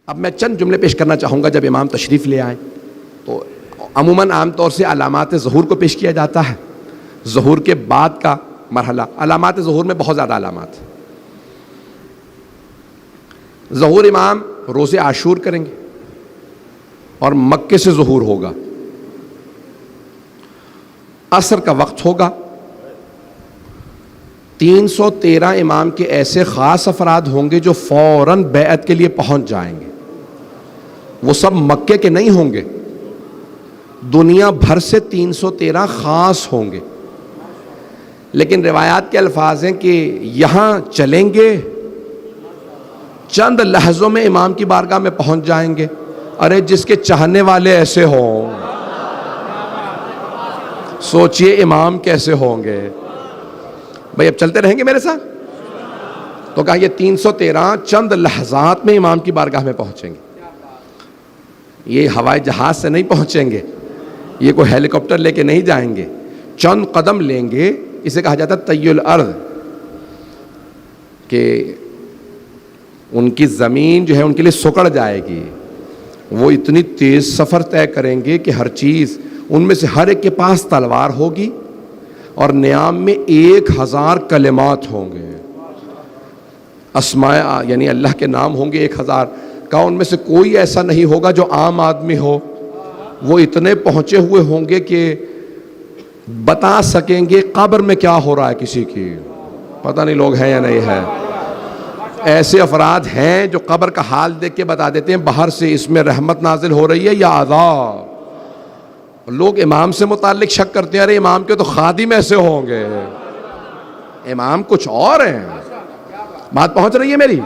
اب میں چند جملے پیش کرنا چاہوں گا جب امام تشریف لے آئیں. تو عموماً عام طور سے علامات ظہور کو پیش کیا جاتا ہے. ظہور کے بعد کا مرحلہ، علامات ظہور میں بہت زیادہ علامات. ظہور امام روز عاشور کریں گے اور مکے سے ظہور ہوگا. عصر کا وقت ہوگا. 313 امام کے ایسے خاص افراد ہوں گے جو فوراً بیعت کے لیے پہنچ جائیں گے. وہ سب مکے کے نہیں ہوں گے، دنیا بھر سے 313 خاص ہوں گے. لیکن روایات کے الفاظ ہیں کہ یہاں چلیں گے، چند لحظوں میں امام کی بارگاہ میں پہنچ جائیں گے. ارے جس کے چاہنے والے ایسے ہوں، سوچئے امام کیسے ہوں گے. بھئی اب چلتے رہیں گے میرے ساتھ. تو کہا یہ 313 چند لحظات میں امام کی بارگاہ میں پہنچیں گے. یہ ہوائی جہاز سے نہیں پہنچیں گے، یہ کوئی ہیلی کاپٹر لے کے نہیں جائیں گے. چند قدم لیں گے. اسے کہا جاتا ہے طی الارض، کہ ان کی زمین جو ہے ان کے لیے سکڑ جائے گی. وہ اتنی تیز سفر طے کریں گے کہ ہر چیز ان میں سے ہر ایک کے پاس تلوار ہوگی اور نیام میں 1000 کلمات ہوں گے. اسماء یعنی اللہ کے نام ہوں گے 1000 کا. ان میں سے کوئی ایسا نہیں ہوگا جو عام آدمی ہو. وہ اتنے پہنچے ہوئے ہوں گے کہ بتا سکیں گے قبر میں کیا ہو رہا ہے. کسی کی پتہ نہیں لوگ ہیں یا نہیں ہے. ایسے افراد ہیں جو قبر کا حال دیکھ کے بتا دیتے ہیں باہر سے اس میں رحمت نازل ہو رہی ہے یا عذاب. لوگ امام سے متعلق شک کرتے ہیں، ارے امام کے تو خادم ایسے ہوں گے، امام کچھ اور ہیں. بات پہنچ رہی ہے میری؟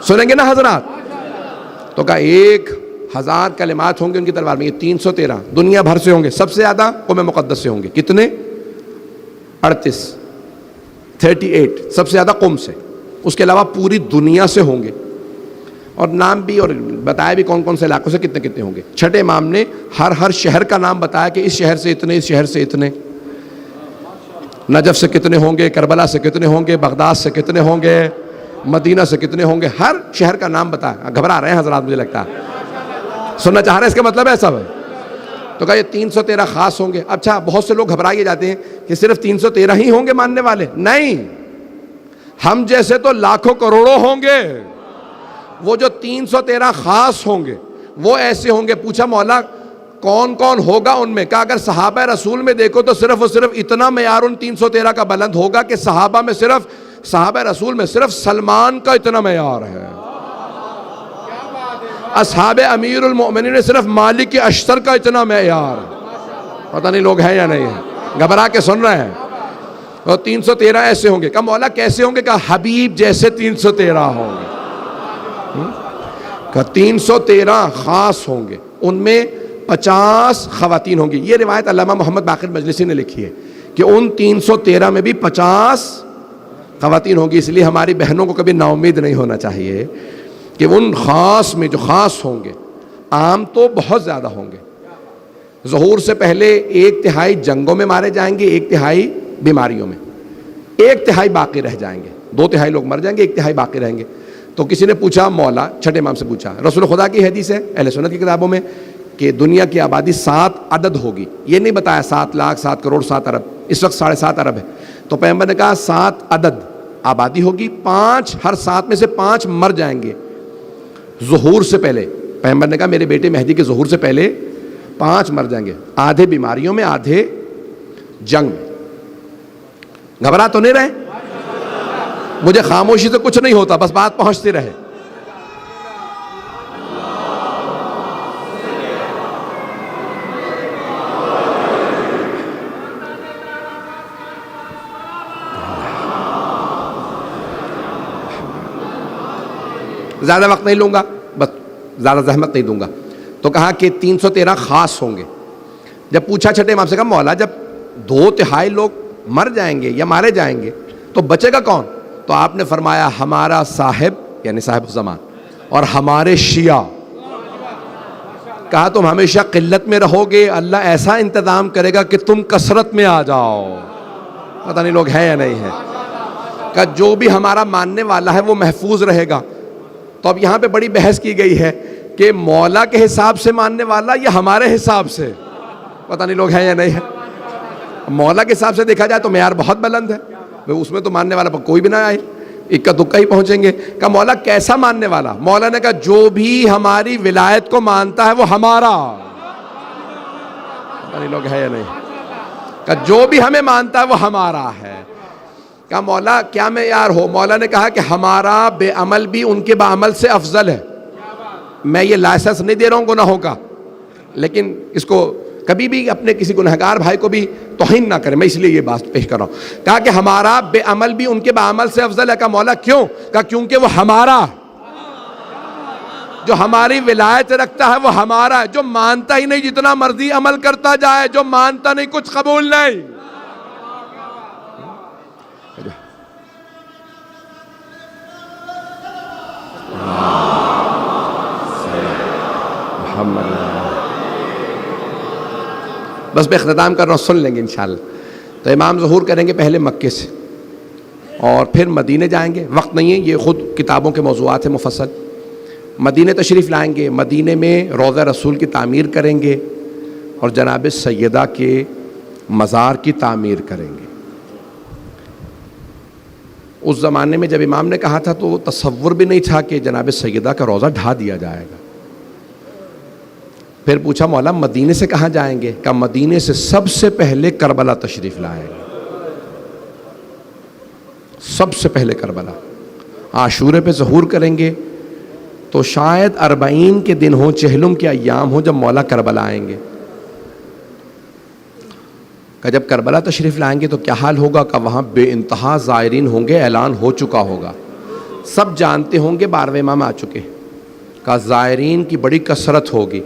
سنیں گے نا حضرات؟ تو کہا 1000 کلمات ہوں گے ان کی تلوار میں. یہ 313 دنیا بھر سے ہوں گے. سب سے زیادہ قوم مقدس سے ہوں گے. کتنے؟ 38 سب سے زیادہ قوم سے. اس کے علاوہ پوری دنیا سے ہوں گے. اور نام بھی اور بتایا بھی کون کون سے علاقوں سے کتنے کتنے ہوں گے. چھٹے امام نے ہر شہر کا نام بتایا کہ اس شہر سے اتنے، اس شہر سے اتنے. نجف سے کتنے ہوں گے، کربلا سے کتنے ہوں گے، بغداد سے کتنے ہوں گے، مدینہ سے کتنے ہوں گے. ہر شہر کا نام بتایا. گھبرا رہے ہیں حضرات مجھے لگتا ہے. سننا چاہ رہے ہیں اس کا مطلب ہے سب. تو کہا یہ 313 خاص ہوں گے. اچھا بہت سے لوگ گھبرائے جاتے ہیں کہ صرف 313 ہی ہوں گے ماننے والے. نہیں، ہم جیسے تو لاکھوں کروڑوں ہوں گے. وہ جو 313 خاص ہوں گے وہ ایسے ہوں گے. پوچھا مولا کون کون ہوگا ان میں؟ کہا اگر صحابہ رسول میں دیکھو تو صرف اور صرف اتنا معیار ان 313 کا بلند ہوگا کہ صحابہ میں صرف، صحابہ رسول میں صرف سلمان کا اتنا معیار ہے. اصحاب امیر المؤمنین نے صرف مالک اشتر کا اتنا معیار. پتہ نہیں لوگ ہیں یا نہیں ہیں، گھبرا کے سن رہے ہیں. اور 313 ایسے ہوں گے. کہا مولا کیسے ہوں گے؟ کہا حبیب جیسے 313 ہوں گے. کہا 313 خاص ہوں گے. ان میں 50 خواتین ہوں گی. یہ روایت علامہ محمد باقر مجلسی نے لکھی ہے کہ ان 313 میں بھی 50 خواتین ہوں گی. اس لیے ہماری بہنوں کو کبھی نا امید نہیں ہونا چاہیے کہ ان خاص میں جو خاص ہوں گے. عام تو بہت زیادہ ہوں گے. ظہور سے پہلے 1/3 جنگوں میں مارے جائیں گے، 1/3 بیماریوں میں، 1/3 باقی رہ جائیں گے. 2/3 لوگ مر جائیں گے، 1/3 باقی رہیں گے. تو کسی نے پوچھا مولا، چھٹے امام سے پوچھا، رسول خدا کی حدیث ہے اہل سنت کی کتابوں میں کہ دنیا کی آبادی 7 عدد ہوگی. یہ نہیں بتایا 7 لاکھ 7 کروڑ 7 ارب. اس وقت 7.5 ارب ہے. تو پیغمبر نے کہا 7 عدد آبادی ہوگی. 5 ہر 7 میں سے 5 مر جائیں گے ظہور سے پہلے. پیغمبر نے کہا میرے بیٹے مہدی کے ظہور سے پہلے 5 مر جائیں گے. آدھے بیماریوں میں، آدھے جنگ میں. گھبرا تو نہیں رہے؟ مجھے خاموشی سے کچھ نہیں ہوتا، بس بات پہنچتی رہے. زیادہ وقت نہیں لوں گا، بس زیادہ زحمت نہیں دوں گا. تو کہا کہ 313 خاص ہوں گے. جب پوچھا چھٹے امام سے، کہا مولا جب 2/3 لوگ مر جائیں گے یا مارے جائیں گے تو بچے گا کون؟ تو آپ نے فرمایا ہمارا صاحب یعنی صاحب زمان اور ہمارے شیعہ. کہا تم ہمیشہ قلت میں رہو گے، اللہ ایسا انتظام کرے گا کہ تم کثرت میں آ جاؤ. پتہ نہیں لوگ ہیں یا نہیں ہیں. کہا جو بھی ہمارا ماننے والا ہے وہ محفوظ رہے گا. تو اب یہاں پہ بڑی بحث کی گئی ہے کہ مولا کے حساب سے ماننے والا یا ہمارے حساب سے، پتہ نہیں لوگ ہیں یا نہیں ہے۔ مولا کے حساب سے دیکھا جائے تو معیار بہت بلند ہے، اس میں تو ماننے والا کوئی بھی نہ آئے، اکا دکا ہی پہنچیں گے۔ کہا مولا کیسا ماننے والا؟ مولا نے کہا جو بھی ہماری ولایت کو مانتا ہے وہ ہمارا، پتہ نہیں لوگ ہیں یا نہیں، کہا جو بھی ہمیں مانتا ہے وہ ہمارا ہے۔ کہا مولا کیا معیار ہو؟ مولا نے کہا کہ ہمارا بے عمل بھی ان کے بعمل سے افضل ہے۔ میں یہ لائسنس نہیں دے رہا ہوں گناہوں کا، لیکن اس کو کبھی بھی اپنے کسی گنہگار بھائی کو بھی توہین نہ کرے، میں اس لیے یہ بات پیش کر رہا ہوں۔ کہا کہ ہمارا بے عمل بھی ان کے بعمل سے افضل ہے۔ کہا مولا کیوں؟ کہا کیونکہ وہ ہمارا، جو ہماری ولایت رکھتا ہے وہ ہمارا ہے، جو مانتا ہی نہیں جتنا مرضی عمل کرتا جائے، جو مانتا نہیں کچھ قبول نہیں۔ بس میں اختتام کر رہا ہوں، سن لیں گے انشاءاللہ۔ تو امام ظہور کریں گے پہلے مکے سے اور پھر مدینہ جائیں گے، وقت نہیں ہے، یہ خود کتابوں کے موضوعات ہیں مفصل۔ مدینہ تشریف لائیں گے، مدینہ میں روضہ رسول کی تعمیر کریں گے اور جناب سیدہ کے مزار کی تعمیر کریں گے۔ اس زمانے میں جب امام نے کہا تھا تو تصور بھی نہیں تھا کہ جناب سیدہ کا روضہ ڈھا دیا جائے گا۔ پھر پوچھا مولا مدینے سے کہاں جائیں گے؟ کہ مدینے سے سب سے پہلے کربلا تشریف لائیں گے، سب سے پہلے کربلا۔ عاشورے پہ ظہور کریں گے تو شاید 40 کے دن ہوں، چہلم کے ایام ہوں جب مولا کربلا آئیں گے۔ کہ جب کربلا تشریف لائیں گے تو کیا حال ہوگا؟ کہ وہاں بے انتہا زائرین ہوں گے، اعلان ہو چکا ہوگا، سب جانتے ہوں گے 12ویں امام آ چکے۔ کہ زائرین کی بڑی کثرت ہوگی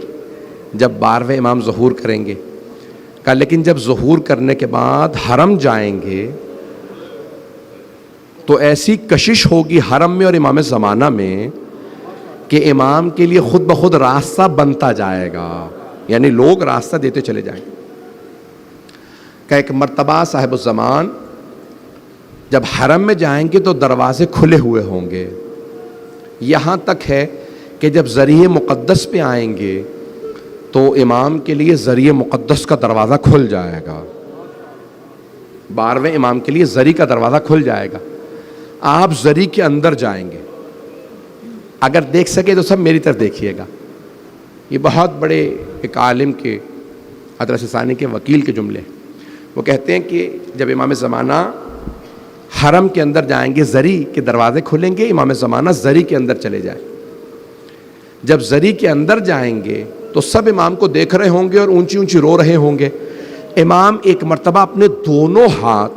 جب 12ویں امام ظہور کریں گے۔ کہ لیکن جب ظہور کرنے کے بعد حرم جائیں گے تو ایسی کشش ہوگی حرم میں اور امام زمانہ میں کہ امام کے لیے خود بخود راستہ بنتا جائے گا، یعنی لوگ راستہ دیتے چلے جائیں گے۔ کہ ایک مرتبہ صاحب الزمان جب حرم میں جائیں گے تو دروازے کھلے ہوئے ہوں گے، یہاں تک ہے کہ جب ذریعہ مقدس پہ آئیں گے تو امام کے لیے ذریعہ مقدس کا دروازہ کھل جائے گا، 12ویں امام کے لیے ذری کا دروازہ کھل جائے گا، آپ ذری کے اندر جائیں گے۔ اگر دیکھ سکے تو سب میری طرف دیکھیے گا، یہ بہت بڑے ایک عالم کے حضرت ثانی کے وکیل کے جملے، وہ کہتے ہیں کہ جب امام زمانہ حرم کے اندر جائیں گے ذری کے دروازے کھلیں گے، امام زمانہ ذری کے اندر چلے جائیں۔ جب ذری کے اندر جائیں گے تو سب امام کو دیکھ رہے ہوں گے اور اونچی اونچی رو رہے ہوں گے۔ امام ایک مرتبہ اپنے دونوں ہاتھ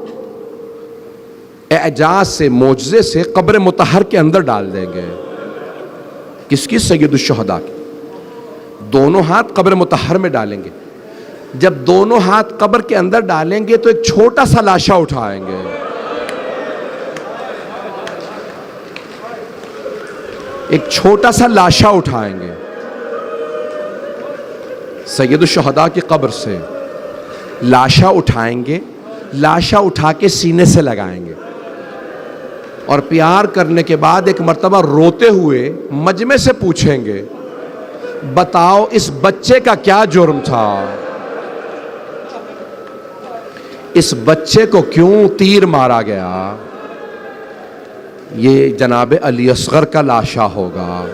اعجاز سے، معجزے سے قبر مطہر کے اندر ڈال دیں گے۔ کس کی؟ سید الشہداء کی۔ دونوں ہاتھ قبر مطہر میں ڈالیں گے۔ جب دونوں ہاتھ قبر کے اندر ڈالیں گے تو ایک چھوٹا سا لاشا اٹھائیں گے، ایک چھوٹا سا لاشا اٹھائیں گے سید الشہداء کی قبر سے، لاشا اٹھائیں گے، لاشا اٹھا کے سینے سے لگائیں گے اور پیار کرنے کے بعد ایک مرتبہ روتے ہوئے مجمع سے پوچھیں گے بتاؤ اس بچے کا کیا جرم تھا، اس بچے کو کیوں تیر مارا گیا؟ یہ جناب علی اصغر کا لاشا ہوگا۔